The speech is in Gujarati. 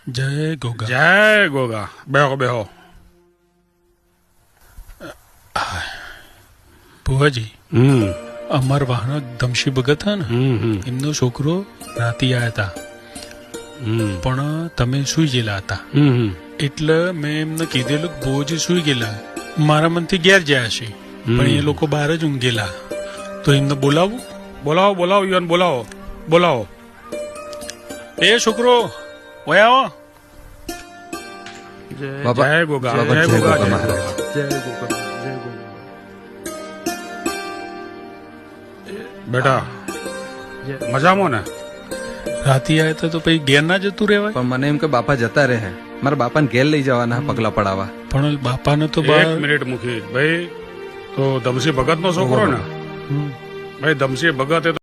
જય ગોગા. જય ગોગા. બેહો બેહો. ભુવાજી, હમ અમાર વાહનો ધમશી ભગત હે ને, હમ એમનો છોકરો રાતી આવ્યા હતા, હમ પણ તમે સુઈ ગયેલા હતા. હમ એટલે મેં એમને કીધેલું કે ભુવાજી સુઈ ગયેલા, મારા મનથી ઘેર ગયા છે, પણ એ લોકો બહાર જ ઊંઘેલા. તો એમને બોલાવું? બોલાવો બોલાવો યુવાન, બોલાવો બોલાવો. એ છોકરો ઓય આવો. બાબા, જય ગોગા. બાબા, જય જય ગોગા. ગોગા જય મહારાજ. ગોગા. જય ગોગા. જય ગોગા. બેટા મજામાં ને? રાતી આવ્યા હતા તો પછી ઘેર ના જતું રહેવાય? પણ મને એમ કે બાપા જતા રહે, મારા બાપાને ઘેર લઈ જવાના પગલા પડાવવા. પણ બાપાને તો એક બહાર મિનિટ મૂકી ભાઈ. તો ધમસી ભગત નો છોકરો ને? ભાઈ ધમસી ભગત એ તો